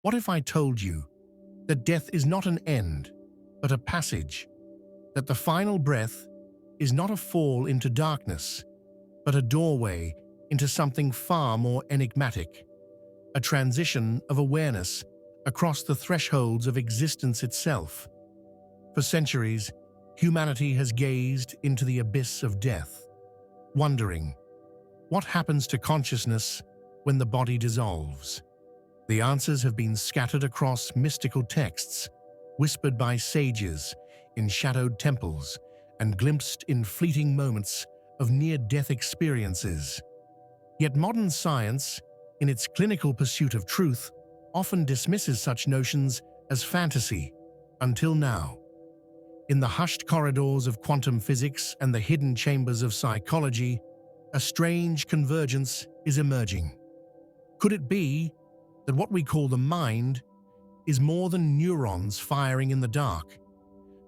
What if I told you that death is not an end, but a passage, that the final breath is not a fall into darkness, but a doorway into something far more enigmatic, a transition of awareness across the thresholds of existence itself? For centuries, humanity has gazed into the abyss of death, wondering, what happens to consciousness when the body dissolves? The answers have been scattered across mystical texts, whispered by sages in shadowed temples, and glimpsed in fleeting moments of near-death experiences. Yet modern science, in its clinical pursuit of truth, often dismisses such notions as fantasy, until now. In the hushed corridors of quantum physics and the hidden chambers of psychology, a strange convergence is emerging. Could it be that what we call the mind is more than neurons firing in the dark,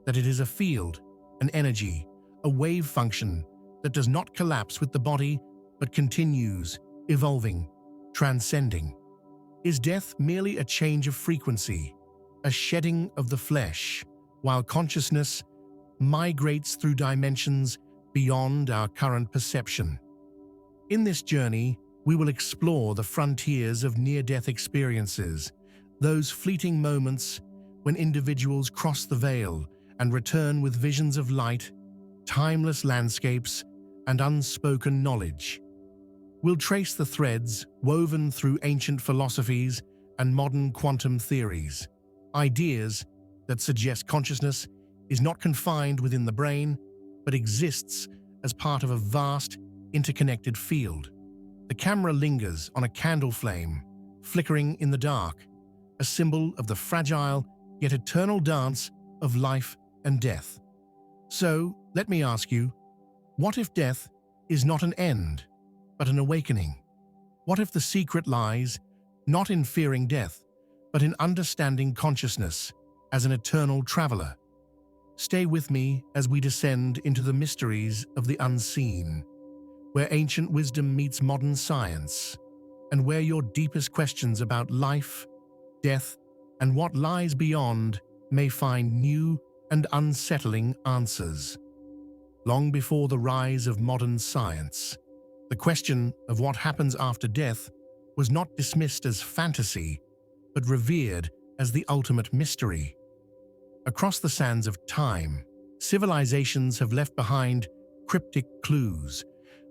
that it is a field, an energy, a wave function that does not collapse with the body but continues, evolving, transcending? Is death merely a change of frequency, a shedding of the flesh, while consciousness migrates through dimensions beyond our current perception? In this journey, we will explore the frontiers of near-death experiences, those fleeting moments when individuals cross the veil and return with visions of light, timeless landscapes, and unspoken knowledge. We'll trace the threads woven through ancient philosophies and modern quantum theories, ideas that suggest consciousness is not confined within the brain, but exists as part of a vast, interconnected field. The camera lingers on a candle flame, flickering in the dark, a symbol of the fragile yet eternal dance of life and death. So, let me ask you, what if death is not an end, but an awakening? What if the secret lies not in fearing death, but in understanding consciousness as an eternal traveler? Stay with me as we descend into the mysteries of the unseen, where ancient wisdom meets modern science, and where your deepest questions about life, death, and what lies beyond may find new and unsettling answers. Long before the rise of modern science, the question of what happens after death was not dismissed as fantasy, but revered as the ultimate mystery. Across the sands of time, civilizations have left behind cryptic clues,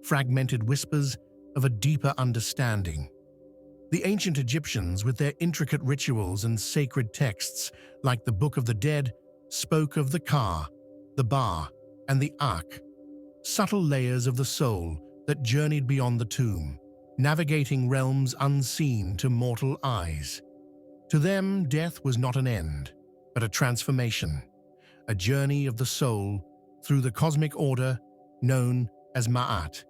fragmented whispers of a deeper understanding. The ancient Egyptians, with their intricate rituals and sacred texts like the Book of the Dead, spoke of the Ka, the Ba, and the Ak, subtle layers of the soul that journeyed beyond the tomb, navigating realms unseen to mortal eyes. To them, death was not an end, but a transformation, a journey of the soul through the cosmic order known as Ma'at.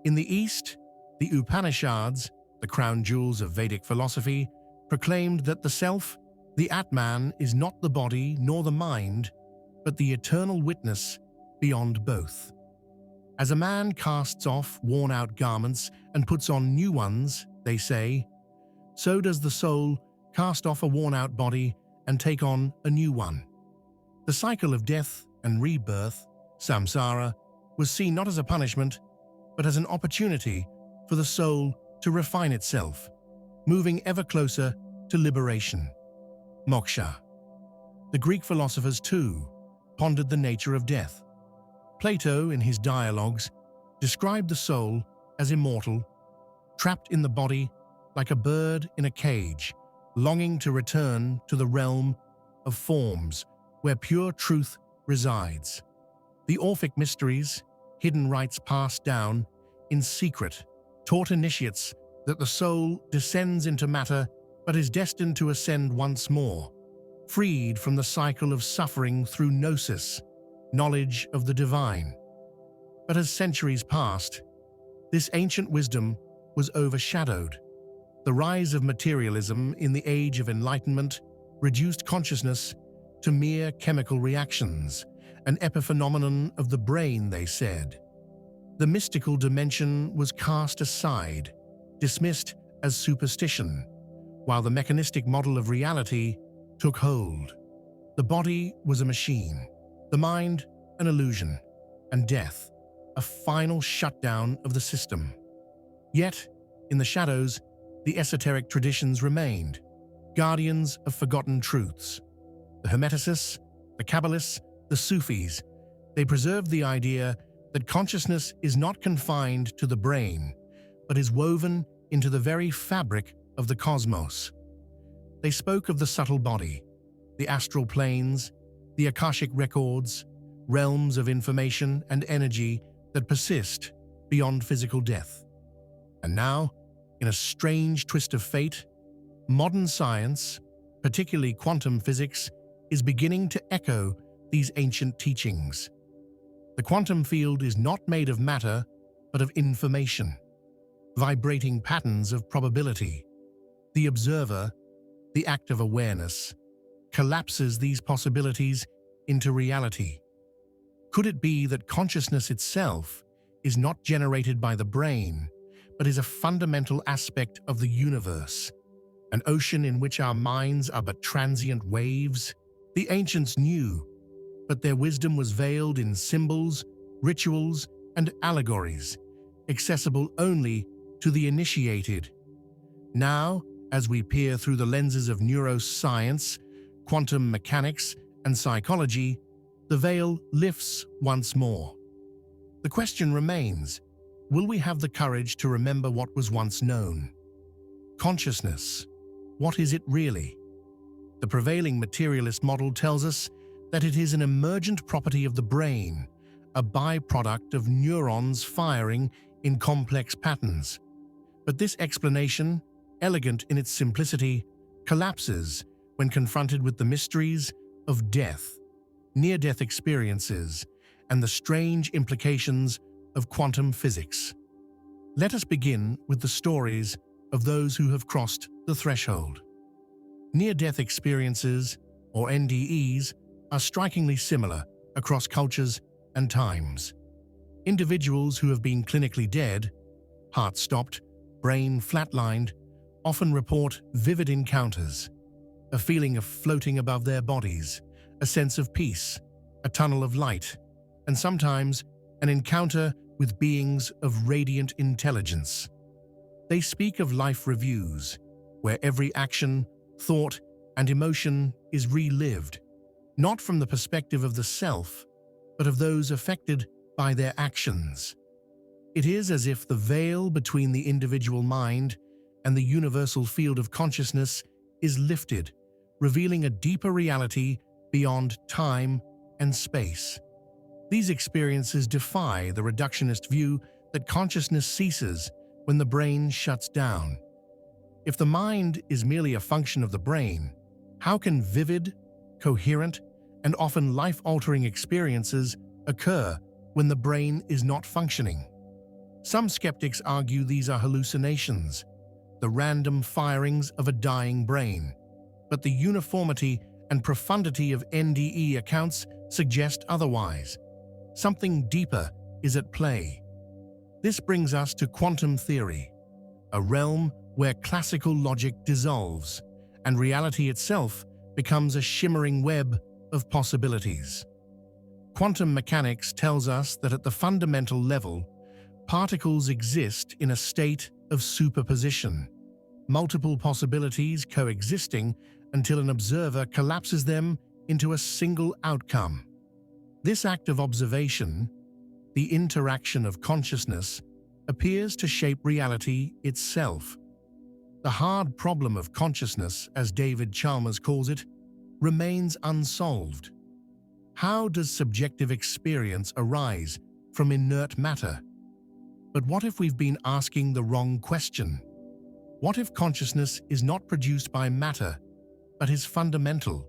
In the East, the Upanishads, the crown jewels of Vedic philosophy, proclaimed that the self, the Atman, is not the body nor the mind, but the eternal witness beyond both. As a man casts off worn-out garments and puts on new ones, they say, so does the soul cast off a worn-out body and take on a new one. The cycle of death and rebirth, samsara, was seen not as a punishment, but as an opportunity for the soul to refine itself, moving ever closer to liberation. Moksha. The Greek philosophers, too, pondered the nature of death. Plato, in his dialogues, described the soul as immortal, trapped in the body like a bird in a cage, longing to return to the realm of forms where pure truth resides. The Orphic mysteries, hidden rites passed down in secret, taught initiates that the soul descends into matter but is destined to ascend once more, freed from the cycle of suffering through gnosis, knowledge of the divine. But as centuries passed, this ancient wisdom was overshadowed. The rise of materialism in the age of enlightenment reduced consciousness to mere chemical reactions, an epiphenomenon of the brain, they said. The mystical dimension was cast aside, dismissed as superstition, while the mechanistic model of reality took hold. The body was a machine, the mind an illusion, and death a final shutdown of the system. Yet, in the shadows, the esoteric traditions remained, guardians of forgotten truths. The Hermeticists, the Kabbalists, the Sufis, they preserved the idea that consciousness is not confined to the brain, but is woven into the very fabric of the cosmos. They spoke of the subtle body, the astral planes, the Akashic records, realms of information and energy that persist beyond physical death. And now, in a strange twist of fate, modern science, particularly quantum physics, is beginning to echo these ancient teachings. The quantum field is not made of matter, but of information, vibrating patterns of probability. The observer, the act of awareness, collapses these possibilities into reality. Could it be that consciousness itself is not generated by the brain, but is a fundamental aspect of the universe, an ocean in which our minds are but transient waves? The ancients knew, but their wisdom was veiled in symbols, rituals, and allegories, accessible only to the initiated. Now, as we peer through the lenses of neuroscience, quantum mechanics, and psychology, the veil lifts once more. The question remains, will we have the courage to remember what was once known? Consciousness, what is it really? The prevailing materialist model tells us that it is an emergent property of the brain, a byproduct of neurons firing in complex patterns. But this explanation, elegant in its simplicity, collapses when confronted with the mysteries of death, near-death experiences, and the strange implications of quantum physics. Let us begin with the stories of those who have crossed the threshold. Near-death experiences, or NDEs, are strikingly similar across cultures and times. Individuals who have been clinically dead, heart stopped, brain flatlined, often report vivid encounters, a feeling of floating above their bodies, a sense of peace, a tunnel of light, and sometimes an encounter with beings of radiant intelligence. They speak of life reviews, where every action, thought, and emotion is relived, not from the perspective of the self, but of those affected by their actions. It is as if the veil between the individual mind and the universal field of consciousness is lifted, revealing a deeper reality beyond time and space. These experiences defy the reductionist view that consciousness ceases when the brain shuts down. If the mind is merely a function of the brain, how can vivid, coherent, and often life-altering experiences occur when the brain is not functioning? Some skeptics argue these are hallucinations, the random firings of a dying brain, but the uniformity and profundity of NDE accounts suggest otherwise. Something deeper is at play. This brings us to quantum theory, a realm where classical logic dissolves and reality itself becomes a shimmering web of possibilities. Quantum mechanics tells us that at the fundamental level, particles exist in a state of superposition, multiple possibilities coexisting until an observer collapses them into a single outcome. This act of observation, the interaction of consciousness, appears to shape reality itself. The hard problem of consciousness, as David Chalmers calls it, remains unsolved. How does subjective experience arise from inert matter? But what if we've been asking the wrong question? What if consciousness is not produced by matter, but is fundamental,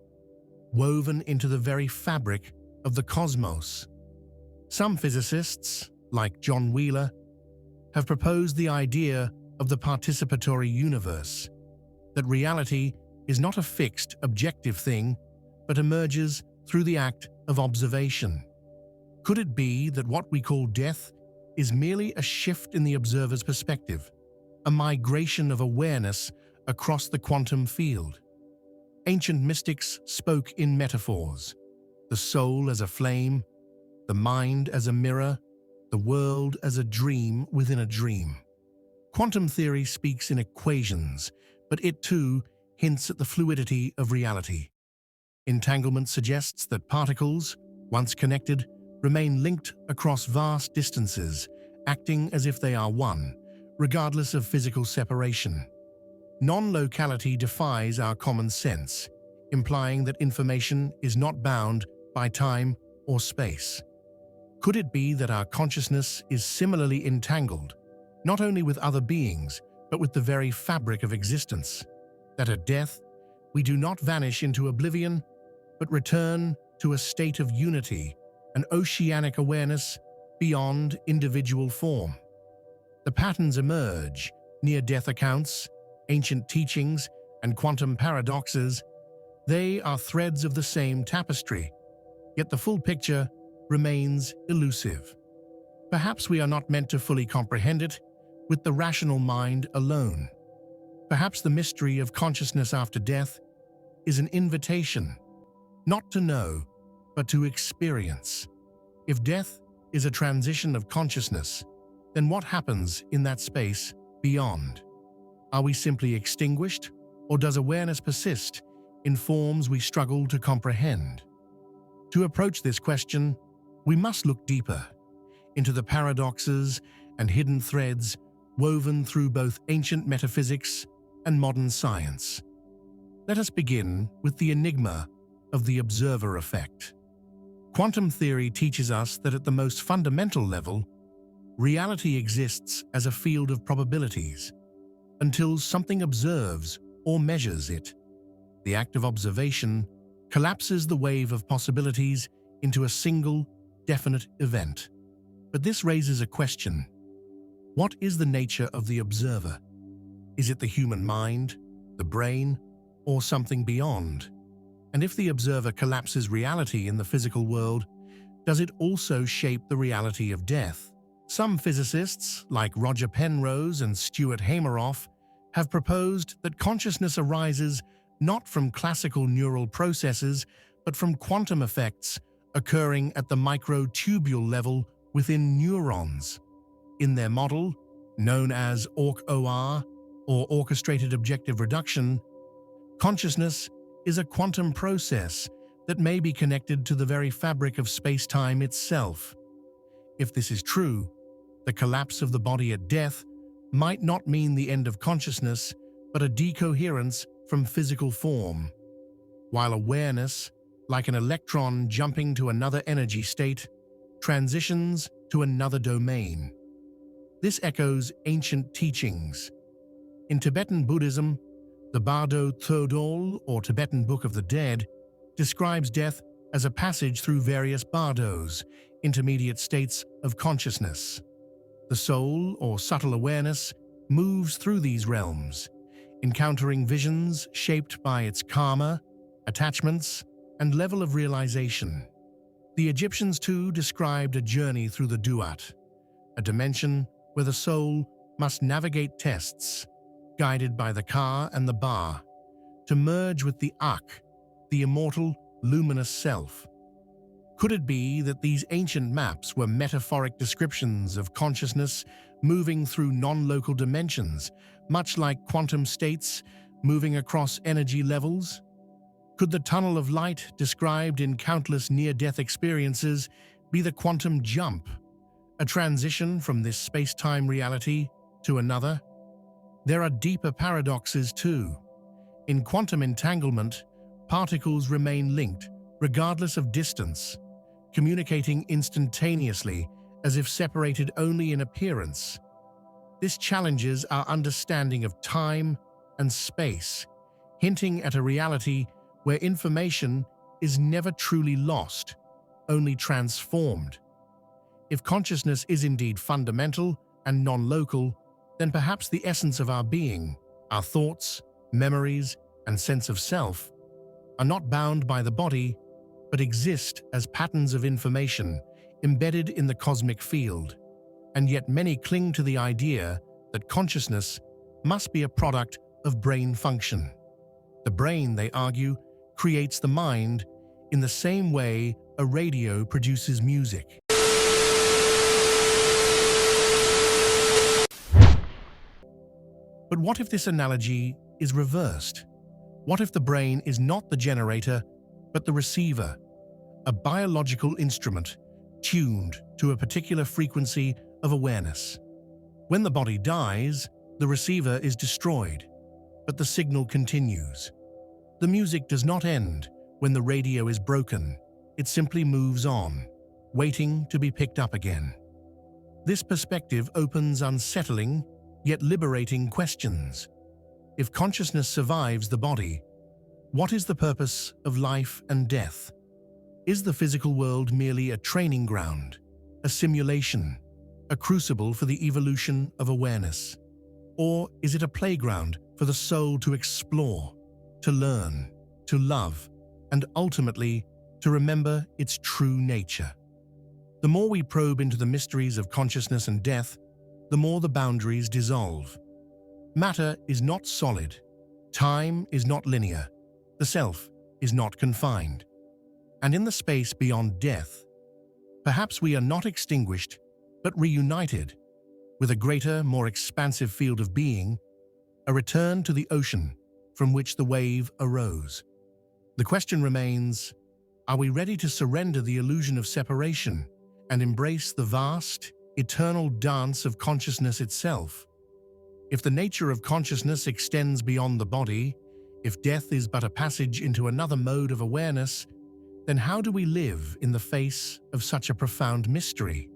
woven into the very fabric of the cosmos? Some physicists, like John Wheeler, have proposed the idea of the participatory universe, that reality is not a fixed, objective thing, but emerges through the act of observation. Could it be that what we call death is merely a shift in the observer's perspective, a migration of awareness across the quantum field. Ancient mystics spoke in metaphors: the soul as a flame, the mind as a mirror, the world as a dream within a dream. Quantum theory speaks in equations, but it too hints at the fluidity of reality. Entanglement suggests that particles, once connected, remain linked across vast distances, acting as if they are one, regardless of physical separation. Non-locality defies our common sense, implying that information is not bound by time or space. Could it be that our consciousness is similarly entangled, not only with other beings, but with the very fabric of existence? That at death, we do not vanish into oblivion, but return to a state of unity, an oceanic awareness beyond individual form. The patterns emerge: near-death accounts, ancient teachings, and quantum paradoxes. They are threads of the same tapestry, yet the full picture remains elusive. Perhaps we are not meant to fully comprehend it with the rational mind alone. Perhaps the mystery of consciousness after death is an invitation, not to know, but to experience. If death is a transition of consciousness, then what happens in that space beyond? Are we simply extinguished, or does awareness persist in forms we struggle to comprehend? To approach this question, we must look deeper into the paradoxes and hidden threads woven through both ancient metaphysics and modern science. Let us begin with the enigma of the observer effect. Quantum theory teaches us that at the most fundamental level, reality exists as a field of probabilities until something observes or measures it. The act of observation collapses the wave of possibilities into a single, definite event. But this raises a question. What is the nature of the observer? Is it the human mind, the brain, or something beyond? And if the observer collapses reality in the physical world, does it also shape the reality of death? Some physicists, like Roger Penrose and Stuart Hameroff, have proposed that consciousness arises not from classical neural processes, but from quantum effects occurring at the microtubule level within neurons. In their model, known as ORC-OR, or Orchestrated Objective Reduction, consciousness is a quantum process that may be connected to the very fabric of space-time itself. If this is true, the collapse of the body at death might not mean the end of consciousness, but a decoherence from physical form, while awareness, like an electron jumping to another energy state, transitions to another domain. This echoes ancient teachings. In Tibetan Buddhism, the Bardo Thodol, or Tibetan Book of the Dead, describes death as a passage through various bardos, intermediate states of consciousness. The soul, or subtle awareness, moves through these realms, encountering visions shaped by its karma, attachments, and level of realization. The Egyptians too described a journey through the Duat, a dimension where the soul must navigate tests, guided by the Ka and the Ba, to merge with the Ak, the immortal, luminous self. Could it be that these ancient maps were metaphoric descriptions of consciousness moving through non-local dimensions, much like quantum states moving across energy levels? Could the tunnel of light described in countless near-death experiences be the quantum jump, a transition from this space-time reality to another? There are deeper paradoxes too. In quantum entanglement, particles remain linked regardless of distance, communicating instantaneously as if separated only in appearance. This challenges our understanding of time and space, hinting at a reality where information is never truly lost, only transformed. If consciousness is indeed fundamental and non-local, then perhaps the essence of our being, our thoughts, memories, and sense of self, are not bound by the body, but exist as patterns of information embedded in the cosmic field. and yet many cling to the idea that consciousness must be a product of brain function. The brain, they argue, creates the mind in the same way a radio produces music. But what if this analogy is reversed? What if the brain is not the generator, but the receiver, a biological instrument tuned to a particular frequency of awareness? When the body dies, the receiver is destroyed, but the signal continues. The music does not end when the radio is broken. It simply moves on, waiting to be picked up again. This perspective opens unsettling, yet liberating questions. If consciousness survives the body, what is the purpose of life and death? Is the physical world merely a training ground, a simulation, a crucible for the evolution of awareness? Or is it a playground for the soul to explore, to learn, to love, and ultimately to remember its true nature? The more we probe into the mysteries of consciousness and death, the more the boundaries dissolve. Matter is not solid. Time is not linear. The self is not confined. And in the space beyond death, perhaps we are not extinguished, but reunited with a greater, more expansive field of being, a return to the ocean from which the wave arose. The question remains, are we ready to surrender the illusion of separation and embrace the vast, eternal dance of consciousness itself? If the nature of consciousness extends beyond the body, if death is but a passage into another mode of awareness, then how do we live in the face of such a profound mystery?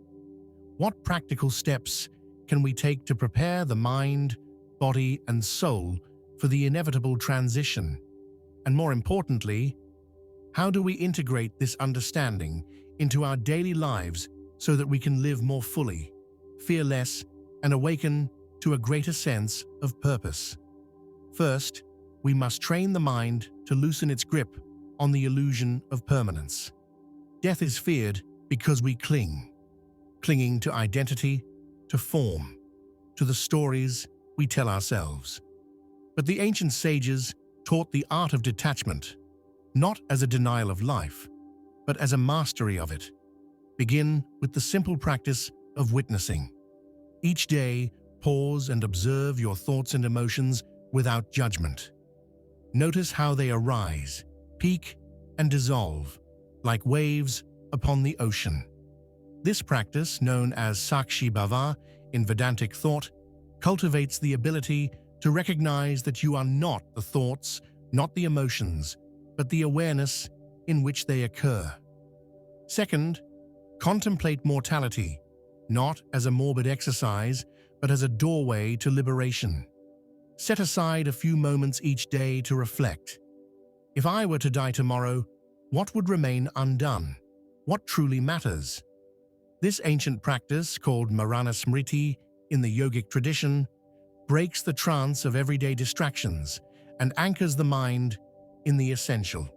What practical steps can we take to prepare the mind, body, and soul for the inevitable transition? And more importantly, how do we integrate this understanding into our daily lives so that we can live more fully, fear less, and awaken to a greater sense of purpose? First, we must train the mind to loosen its grip on the illusion of permanence. Death is feared because we clinging to identity, to form, to the stories we tell ourselves. But the ancient sages taught the art of detachment, not as a denial of life, but as a mastery of it. Begin with the simple practice of witnessing. Each day, pause and observe your thoughts and emotions without judgment. Notice how they arise, peak, and dissolve, like waves upon the ocean. This practice, known as Sakshi Bhava in Vedantic thought, cultivates the ability to recognize that you are not the thoughts, not the emotions, but the awareness in which they occur. Second, contemplate mortality, not as a morbid exercise, but as a doorway to liberation. Set aside a few moments each day to reflect. If I were to die tomorrow, what would remain undone? What truly matters? This ancient practice, called Marana Smriti in the yogic tradition, breaks the trance of everyday distractions and anchors the mind in the essential.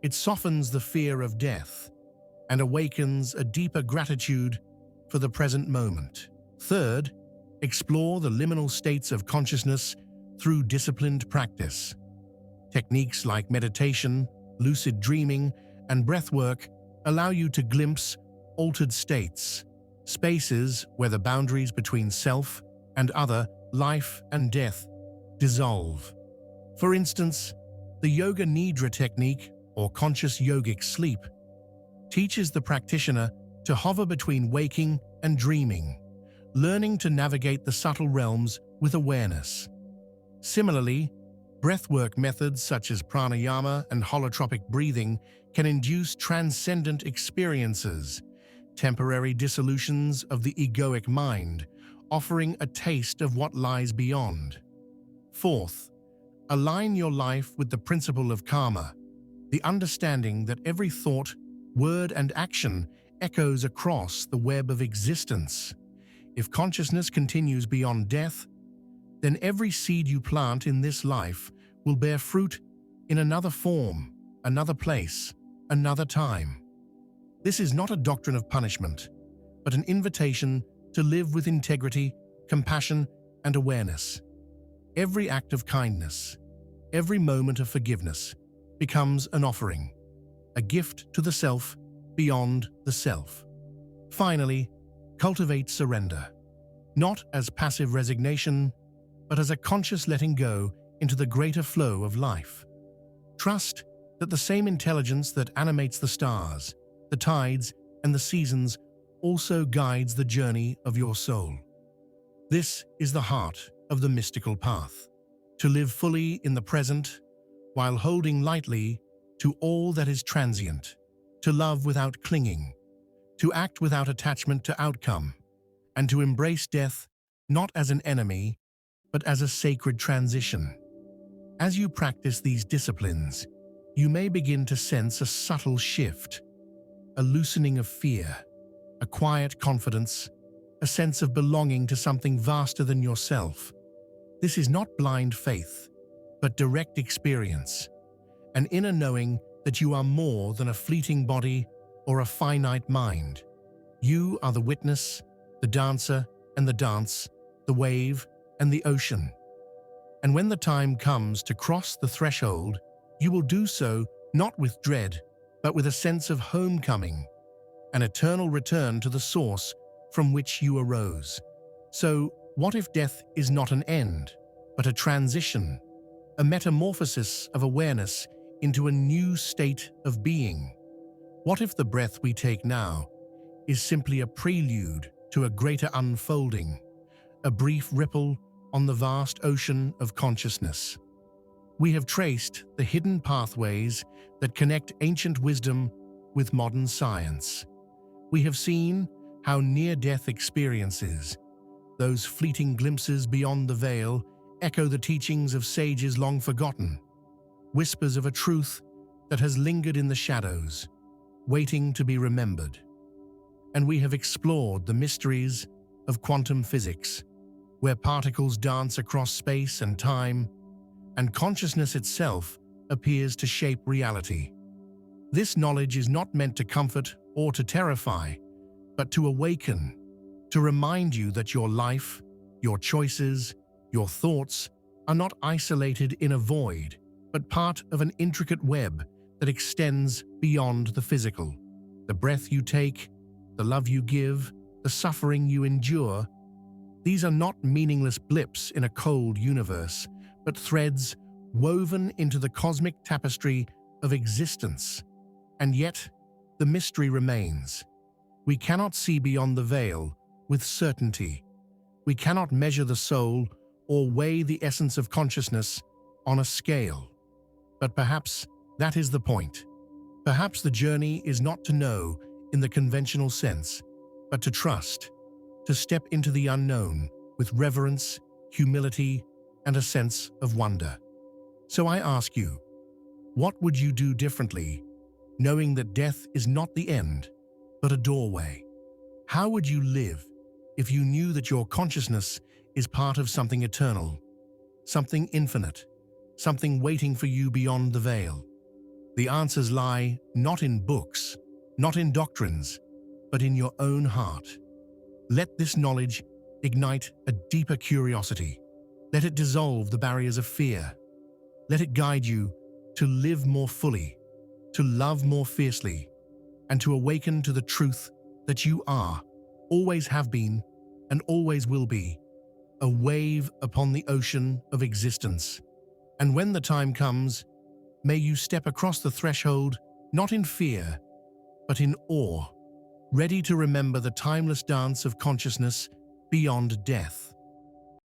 It softens the fear of death and awakens a deeper gratitude for the present moment. Third, explore the liminal states of consciousness through disciplined practice. Techniques like meditation, lucid dreaming, and breathwork allow you to glimpse altered states, spaces where the boundaries between self and other, life and death, dissolve. For instance, the Yoga Nidra technique, or conscious yogic sleep, teaches the practitioner to hover between waking and dreaming, learning to navigate the subtle realms with awareness. Similarly, breathwork methods such as pranayama and holotropic breathing can induce transcendent experiences, temporary dissolutions of the egoic mind, offering a taste of what lies beyond. Fourth, align your life with the principle of karma, the understanding that every thought, word, and action echoes across the web of existence. If consciousness continues beyond death, then every seed you plant in this life will bear fruit in another form, another place, another time. This is not a doctrine of punishment, but an invitation to live with integrity, compassion, and awareness. Every act of kindness, every moment of forgiveness becomes an offering, a gift to the self beyond the self. Finally, cultivate surrender, not as passive resignation, but as a conscious letting go into the greater flow of life. Trust that the same intelligence that animates the stars, the tides, and the seasons also guides the journey of your soul. This is the heart of the mystical path, to live fully in the present while holding lightly to all that is transient, to love without clinging, to act without attachment to outcome, and to embrace death not as an enemy, but as a sacred transition. As you practice these disciplines, you may begin to sense a subtle shift, a loosening of fear, a quiet confidence, a sense of belonging to something vaster than yourself. This is not blind faith, but direct experience, an inner knowing that you are more than a fleeting body or a finite mind. You are the witness, the dancer and the dance, the wave and the ocean. And when the time comes to cross the threshold, you will do so not with dread, but with a sense of homecoming, an eternal return to the source from which you arose. So, what if death is not an end, but a transition, a metamorphosis of awareness into a new state of being? What if the breath we take now is simply a prelude to a greater unfolding, a brief ripple on the vast ocean of consciousness? We have traced the hidden pathways that connect ancient wisdom with modern science. We have seen how near-death experiences, those fleeting glimpses beyond the veil, echo the teachings of sages long forgotten, whispers of a truth that has lingered in the shadows, waiting to be remembered. And we have explored the mysteries of quantum physics, where particles dance across space and time, and consciousness itself appears to shape reality. This knowledge is not meant to comfort or to terrify, but to awaken, to remind you that your life, your choices, your thoughts are not isolated in a void, but part of an intricate web that extends beyond the physical. The breath you take, the love you give, the suffering you endure, these are not meaningless blips in a cold universe, but threads woven into the cosmic tapestry of existence. And yet, the mystery remains. We cannot see beyond the veil with certainty. We cannot measure the soul or weigh the essence of consciousness on a scale. But perhaps that is the point. Perhaps the journey is not to know in the conventional sense, but to trust, to step into the unknown with reverence, humility, and a sense of wonder. So I ask you, what would you do differently, knowing that death is not the end, but a doorway? How would you live if you knew that your consciousness is part of something eternal, something infinite, something waiting for you beyond the veil? The answers lie not in books, not in doctrines, but in your own heart. Let this knowledge ignite a deeper curiosity. Let it dissolve the barriers of fear. Let it guide you to live more fully, to love more fiercely, and to awaken to the truth that you are, always have been, and always will be, a wave upon the ocean of existence. And when the time comes, may you step across the threshold not in fear, but in awe, ready to remember the timeless dance of consciousness beyond death.